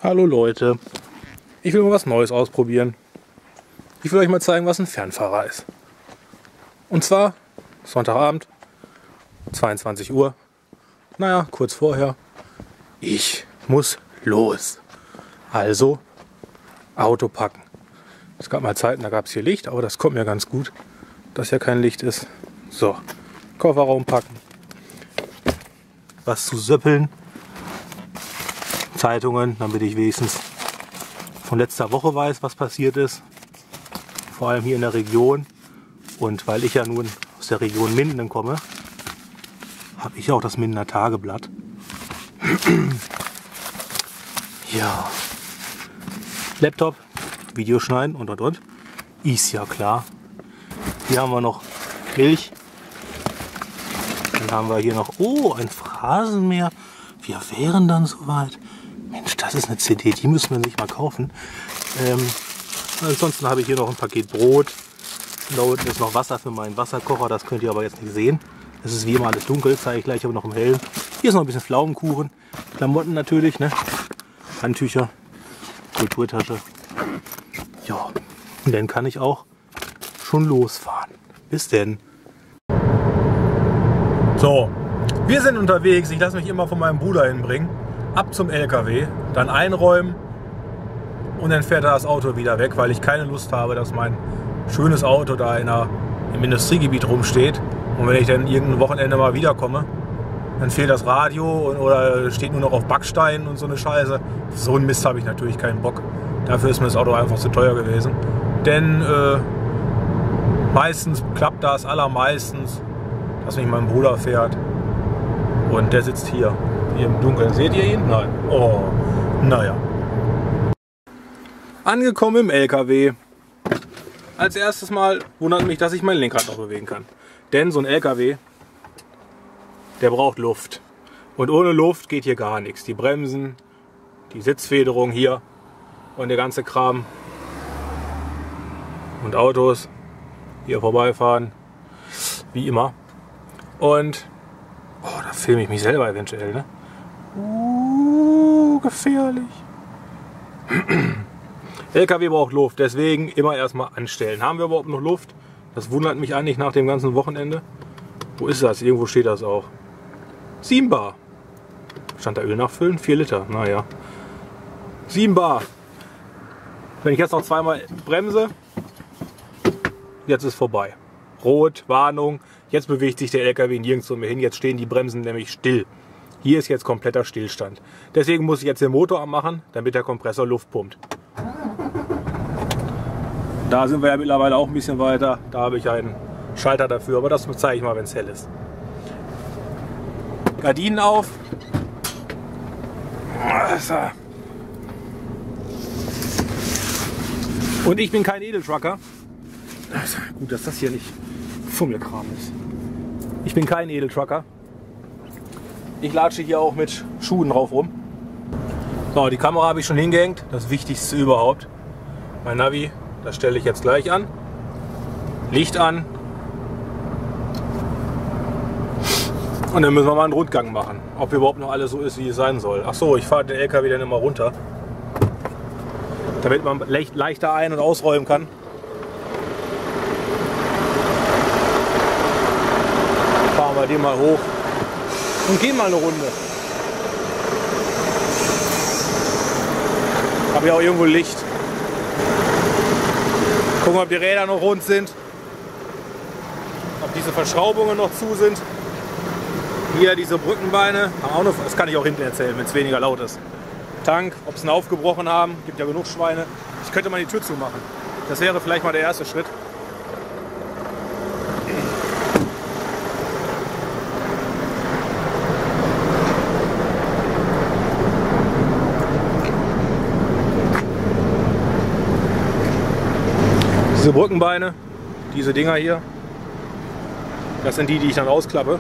Hallo Leute, ich will mal was Neues ausprobieren. Ich will euch mal zeigen, was ein Fernfahrer ist. Und zwar Sonntagabend, 22 Uhr, naja, kurz vorher. Ich muss los. Also Auto packen. Es gab mal Zeiten, da gab es hier Licht, aber das kommt mir ganz gut, dass hier kein Licht ist. So, Kofferraum packen, was zu söppeln, Zeitungen, damit ich wenigstens von letzter Woche weiß, was passiert ist. Vor allem hier in der Region. Und weil ich ja nun aus der Region Minden komme, habe ich auch das Mindener Tageblatt. Ja. Laptop, Videoschneiden und. Ist ja klar. Hier haben wir noch Milch. Dann haben wir hier noch, oh, ein Phrasenmäher. Wir wären dann soweit. Mensch, das ist eine CD, die müssen wir sich mal kaufen. Ansonsten habe ich hier noch ein Paket Brot. Da unten ist noch Wasser für meinen Wasserkocher, das könnt ihr aber jetzt nicht sehen. Es ist wie immer alles dunkel, zeige ich gleich aber noch im Hellen. Hier ist noch ein bisschen Pflaumenkuchen, Klamotten natürlich, ne? Handtücher, Kulturtasche. Ja, und dann kann ich auch schon losfahren. Bis denn. So, wir sind unterwegs. Ich lasse mich immer von meinem Bruder hinbringen. Ab zum LKW, dann einräumen und dann fährt er das Auto wieder weg, weil ich keine Lust habe, dass mein schönes Auto da im Industriegebiet rumsteht. Und wenn ich dann irgendein Wochenende mal wiederkomme, dann fehlt das Radio oder steht nur noch auf Backsteinen und so eine Scheiße. So einen Mist habe ich natürlich keinen Bock. Dafür ist mir das Auto einfach zu teuer gewesen. Denn meistens klappt das, allermeistens, dass mich mein Bruder fährt. Und der sitzt hier im Dunkeln. Seht ihr ihn? Nein. Oh, naja. Angekommen im LKW. Als erstes Mal wundert mich, dass ich mein Lenkrad noch bewegen kann. Denn so ein LKW, der braucht Luft. Und ohne Luft geht hier gar nichts. Die Bremsen, die Sitzfederung hier und der ganze Kram. Und Autos, die hier vorbeifahren. Wie immer. Und oh, da filme ich mich selber eventuell, ne? Gefährlich. LKW braucht Luft, deswegen immer erstmal anstellen. Haben wir überhaupt noch Luft? Das wundert mich eigentlich nach dem ganzen Wochenende. Wo ist das? Irgendwo steht das auch. 7 Bar. Stand da Öl nachfüllen? 4 Liter. Naja. 7 Bar. Wenn ich jetzt noch zweimal bremse, jetzt ist vorbei. Rot, Warnung. Jetzt bewegt sich der LKW nirgendwo mehr hin. Jetzt stehen die Bremsen nämlich still. Hier ist jetzt kompletter Stillstand. Deswegen muss ich jetzt den Motor anmachen, damit der Kompressor Luft pumpt. Da sind wir ja mittlerweile auch ein bisschen weiter. Da habe ich einen Schalter dafür, aber das zeige ich mal, wenn es hell ist. Gardinen auf. Und ich bin kein Edeltrucker. Gut, dass das hier nicht Fummelkram ist. Ich bin kein Edeltrucker. Ich latsche hier auch mit Schuhen drauf rum. So, die Kamera habe ich schon hingehängt. Das Wichtigste überhaupt. Mein Navi, das stelle ich jetzt gleich an. Licht an. Und dann müssen wir mal einen Rundgang machen. Ob überhaupt noch alles so ist, wie es sein soll. Ach so, ich fahre den LKW dann immer runter. Damit man leichter ein- und ausräumen kann. Fahren wir den mal hoch. Und gehen mal eine Runde. Habe ja auch irgendwo Licht. Gucken, ob die Räder noch rund sind. Ob diese Verschraubungen noch zu sind. Hier diese Brückenbeine. Auch noch, das kann ich auch hinten erzählen, wenn es weniger laut ist. Tank, ob sie ihn aufgebrochen haben. Gibt ja genug Schweine. Ich könnte mal die Tür zumachen. Das wäre vielleicht mal der erste Schritt. Diese Brückenbeine, diese Dinger hier, das sind die ich dann ausklappe.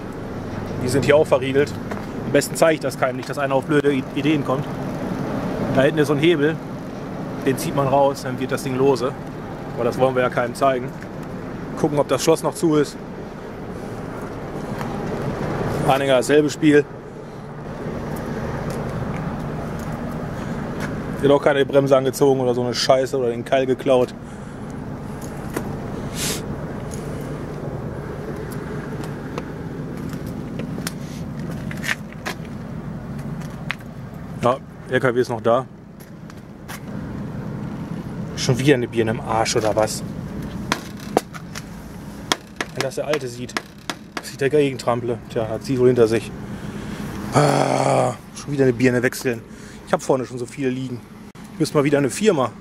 Die sind hier auch verriegelt. Am besten zeige ich das keinem, nicht dass einer auf blöde Ideen kommt. Da hinten ist so ein Hebel, den zieht man raus, dann wird das Ding lose. Aber das wollen wir ja keinem zeigen. Gucken, ob das Schloss noch zu ist. Anhänger dasselbe Spiel. Wird auch keine Bremse angezogen oder so eine Scheiße oder den Keil geklaut. Ja, LKW ist noch da. Schon wieder eine Birne im Arsch oder was? Wenn das der Alte sieht, dass ich dagegen trample. Tja, hat sie wohl hinter sich. Ah, schon wieder eine Birne wechseln. Ich habe vorne schon so viele liegen. Ich müsste mal wieder eine Firma.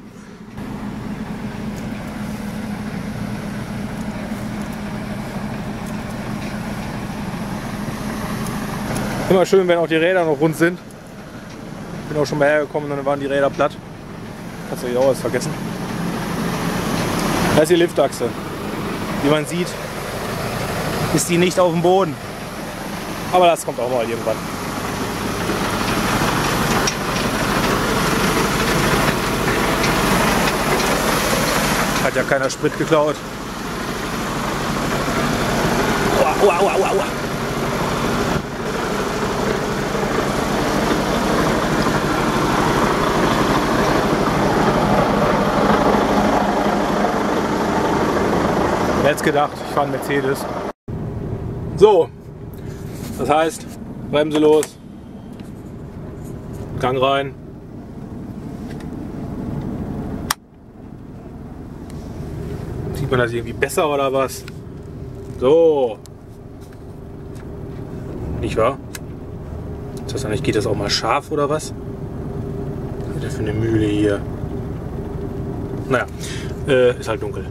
Immer schön, wenn auch die Räder noch rund sind. Bin auch schon mal hergekommen und dann waren die Räder platt. Kannst du ja auch was vergessen. Da ist die Liftachse. Wie man sieht, ist die nicht auf dem Boden. Aber das kommt auch mal irgendwann. Hat ja keiner Sprit geklaut. Aua, aua, aua, aua. Wer hätte gedacht, ich fahre einen Mercedes. So, das heißt, Bremse los, Gang rein. Sieht man das irgendwie besser oder was? So. Nicht wahr? Ist das eigentlich, geht das auch mal scharf oder was? Was ist das für eine Mühle hier? Naja, ist halt dunkel.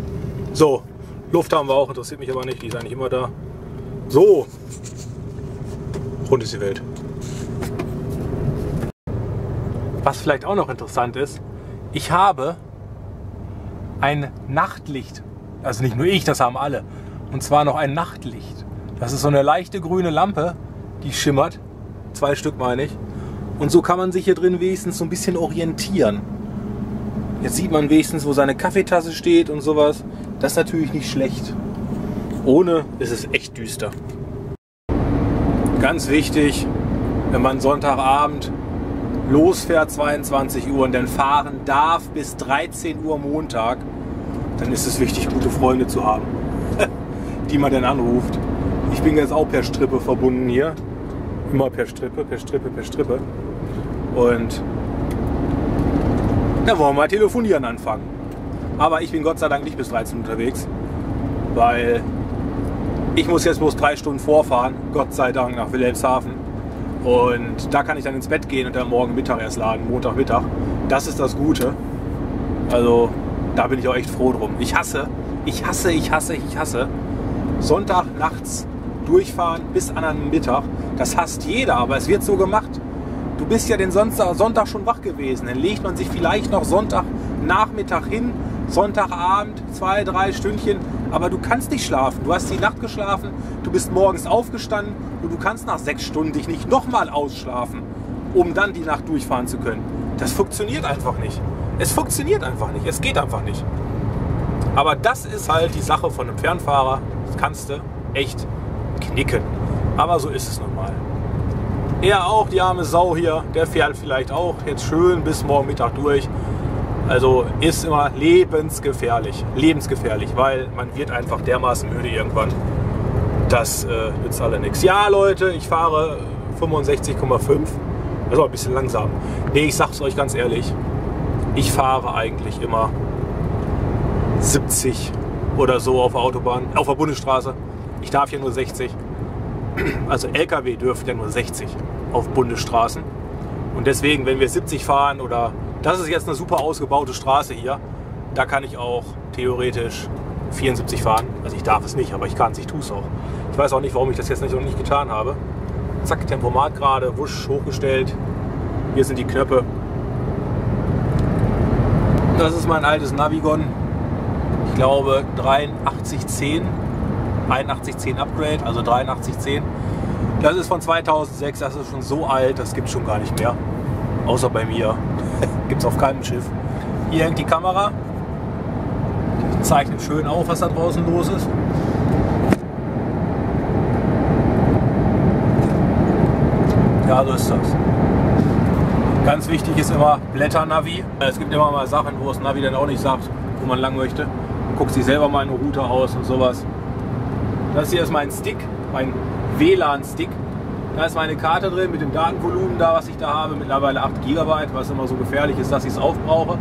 So, Luft haben wir auch, interessiert mich aber nicht, die ist eigentlich immer da. So, rund ist die Welt. Was vielleicht auch noch interessant ist, ich habe ein Nachtlicht. Also nicht nur ich, das haben alle. Und zwar noch ein Nachtlicht. Das ist so eine leichte grüne Lampe, die schimmert. 2 Stück meine ich. Und so kann man sich hier drin wenigstens so ein bisschen orientieren. Jetzt sieht man wenigstens, wo seine Kaffeetasse steht und sowas. Das ist natürlich nicht schlecht. Ohne ist es echt düster. Ganz wichtig, wenn man Sonntagabend losfährt, 22 Uhr und dann fahren darf bis 13 Uhr Montag, dann ist es wichtig, gute Freunde zu haben, die man dann anruft. Ich bin jetzt auch per Strippe verbunden hier. Immer per Strippe, per Strippe, per Strippe. Und da wollen wir mal telefonieren anfangen. Aber ich bin Gott sei Dank nicht bis 13 Uhr unterwegs, weil ich muss jetzt bloß 3 Stunden vorfahren, Gott sei Dank, nach Wilhelmshaven. Und da kann ich dann ins Bett gehen und dann morgen Mittag erst laden, Montagmittag. Das ist das Gute. Also da bin ich auch echt froh drum. Ich hasse Sonntag nachts durchfahren bis an einen Mittag. Das hasst jeder, aber es wird so gemacht. Du bist ja den Sonntag schon wach gewesen. Dann legt man sich vielleicht noch Sonntagnachmittag hin, Sonntagabend, 2, 3 Stündchen. Aber du kannst nicht schlafen. Du hast die Nacht geschlafen, du bist morgens aufgestanden und du kannst nach 6 Stunden dich nicht nochmal ausschlafen, um dann die Nacht durchfahren zu können. Das funktioniert einfach nicht. Es funktioniert einfach nicht. Es geht einfach nicht. Aber das ist halt die Sache von einem Fernfahrer. Das kannst du echt knicken. Aber so ist es nun mal. Er auch, die arme Sau hier, der fährt vielleicht auch jetzt schön bis morgen Mittag durch. Also ist immer lebensgefährlich, weil man wird einfach dermaßen müde irgendwann. Das nützt alle nichts. Ja Leute, ich fahre 65,5, das ist auch ein bisschen langsam. Nee, ich sag's euch ganz ehrlich, ich fahre eigentlich immer 70 oder so auf der Autobahn, auf der Bundesstraße. Ich darf hier nur 60. Also LKW dürfen ja nur 60 auf Bundesstraßen. Und deswegen, wenn wir 70 fahren oder das ist jetzt eine super ausgebaute Straße hier, da kann ich auch theoretisch 74 fahren. Also ich darf es nicht, aber ich kann es, ich tue es auch. Ich weiß auch nicht, warum ich das jetzt noch nicht getan habe. Zack, Tempomat gerade, wusch, hochgestellt. Hier sind die Knöpfe. Das ist mein altes Navigon. Ich glaube 8310. 8110 Upgrade, also 8310. Das ist von 2006, das ist schon so alt, das gibt es schon gar nicht mehr. Außer bei mir. Gibt es auf keinem Schiff. Hier hängt die Kamera. Die zeichnet schön auf, was da draußen los ist. Ja, so ist das. Ganz wichtig ist immer Blätter-Navi. Es gibt immer mal Sachen, wo das Navi dann auch nicht sagt, wo man lang möchte. Man guckt sich selber mal eine Route aus und sowas. Das hier ist mein Stick, mein WLAN-Stick. Da ist meine Karte drin mit dem Datenvolumen da, was ich da habe. Mittlerweile 8 GB, was immer so gefährlich ist, dass ich es aufbrauche.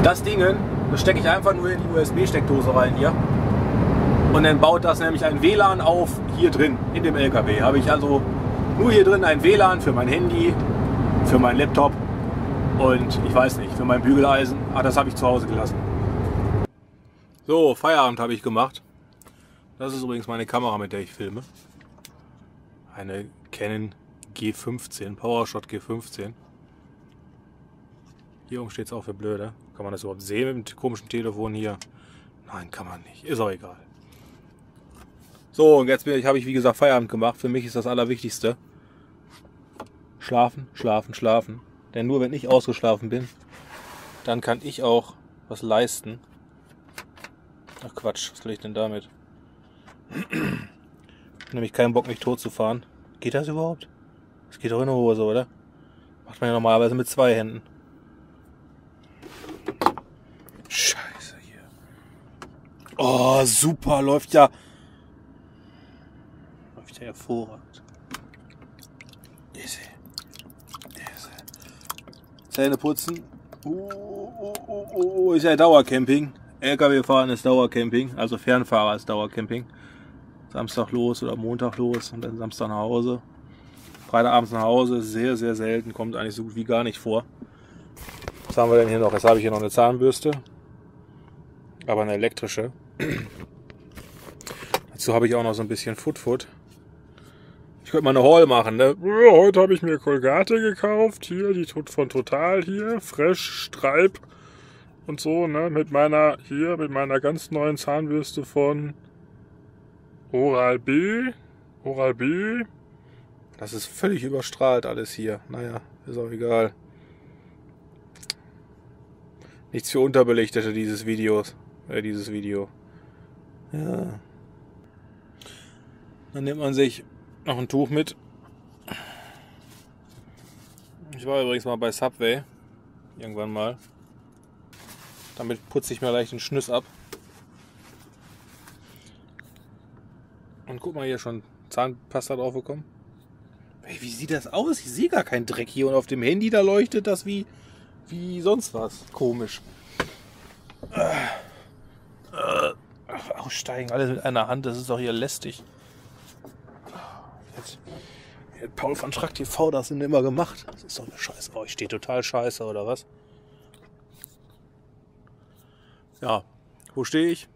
Das Ding, das stecke ich einfach nur in die USB-Steckdose rein hier. Und dann baut das nämlich ein WLAN auf hier drin, in dem LKW. Habe ich also nur hier drin ein WLAN für mein Handy, für meinen Laptop und ich weiß nicht, für mein Bügeleisen. Ah, das habe ich zu Hause gelassen. So, Feierabend habe ich gemacht. Das ist übrigens meine Kamera, mit der ich filme. Eine Canon G15, PowerShot G15. Hier oben steht es auch für blöde. Kann man das überhaupt sehen mit dem komischen Telefon hier? Nein, kann man nicht. Ist auch egal. So, und jetzt habe ich wie gesagt Feierabend gemacht. Für mich ist das Allerwichtigste. Schlafen, schlafen, schlafen. Denn nur wenn ich ausgeschlafen bin, dann kann ich auch was leisten. Ach Quatsch, was soll ich denn damit? Ich habe nämlich keinen Bock, mich tot zu fahren. Geht das überhaupt? Das geht doch in der Hose, oder? Macht man ja normalerweise mit 2 Händen. Scheiße hier. Oh, super, läuft ja. Läuft ja hervorragend. Easy. Zähne putzen. Ist ja Dauercamping. LKW fahren ist Dauercamping, also Fernfahrer ist Dauercamping. Samstag los oder Montag los und dann Samstag nach Hause. Freitagabends nach Hause, sehr, sehr selten, kommt eigentlich so gut wie gar nicht vor. Was haben wir denn hier noch? Jetzt habe ich hier noch eine Zahnbürste, aber eine elektrische. Dazu habe ich auch noch so ein bisschen Foot. Ich könnte mal eine Haul machen, ne? Ja, heute habe ich mir Colgate gekauft, hier, die von Total hier, Fresh, Streib und so, ne? Mit meiner ganz neuen Zahnbürste von Oral-B. Das ist völlig überstrahlt alles hier. Naja, ist auch egal. Nichts für Unterbelichtete dieses Video. Ja. Dann nimmt man sich noch ein Tuch mit. Ich war übrigens mal bei Subway. Irgendwann mal. Damit putze ich mir leicht den Schnüss ab. Und guck mal, hier schon Zahnpasta drauf bekommen. Hey, wie sieht das aus? Ich sehe gar keinen Dreck hier und auf dem Handy, da leuchtet das wie sonst was. Komisch. Aussteigen, alles mit einer Hand, das ist doch hier lästig. Jetzt hat Paul von Schrack TV das denn immer gemacht. Das ist doch eine Scheiße. Oh, ich stehe total scheiße, oder was? Ja, wo stehe ich?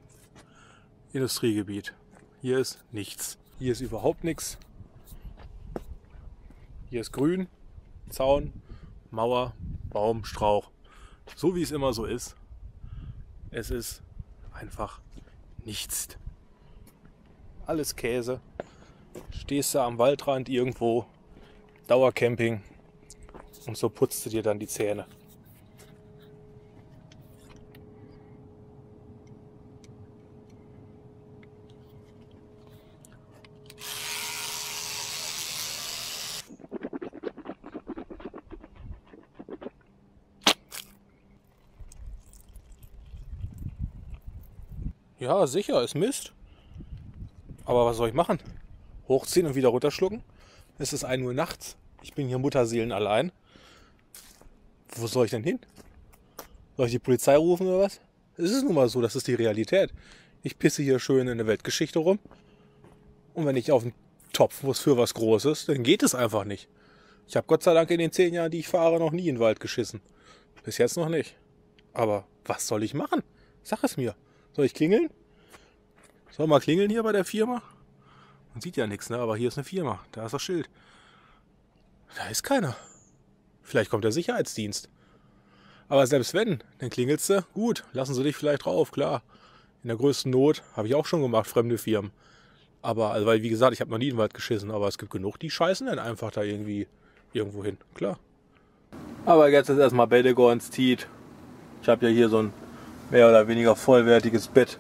Industriegebiet. Hier ist nichts. Hier ist überhaupt nichts. Hier ist grün, Zaun, Mauer, Baum, Strauch. So wie es immer so ist. Es ist einfach nichts. Alles Käse. Stehst du am Waldrand irgendwo, Dauercamping und so putzt du dir dann die Zähne. Ja, sicher, ist Mist. Aber was soll ich machen? Hochziehen und wieder runterschlucken? Es ist 1 Uhr nachts. Ich bin hier Mutterseelen allein. Wo soll ich denn hin? Soll ich die Polizei rufen oder was? Es ist nun mal so, das ist die Realität. Ich pisse hier schön in der Weltgeschichte rum. Und wenn ich auf den Topf muss für was Großes, dann geht es einfach nicht. Ich habe Gott sei Dank in den 10 Jahren, die ich fahre, noch nie in den Wald geschissen. Bis jetzt noch nicht. Aber was soll ich machen? Sag es mir. Soll ich klingeln? Soll mal klingeln hier bei der Firma? Man sieht ja nichts, ne? Aber hier ist eine Firma. Da ist das Schild. Da ist keiner. Vielleicht kommt der Sicherheitsdienst. Aber selbst wenn, dann klingelst du. Gut, lassen sie dich vielleicht drauf, klar. In der größten Not habe ich auch schon gemacht, fremde Firmen. Aber, also, weil wie gesagt, ich habe noch nie in den Wald geschissen. Aber es gibt genug, die scheißen dann einfach da irgendwo hin. Klar. Aber jetzt ist erstmal Bettdecke ins Tiet. Ich habe ja hier so ein mehr oder weniger vollwertiges Bett.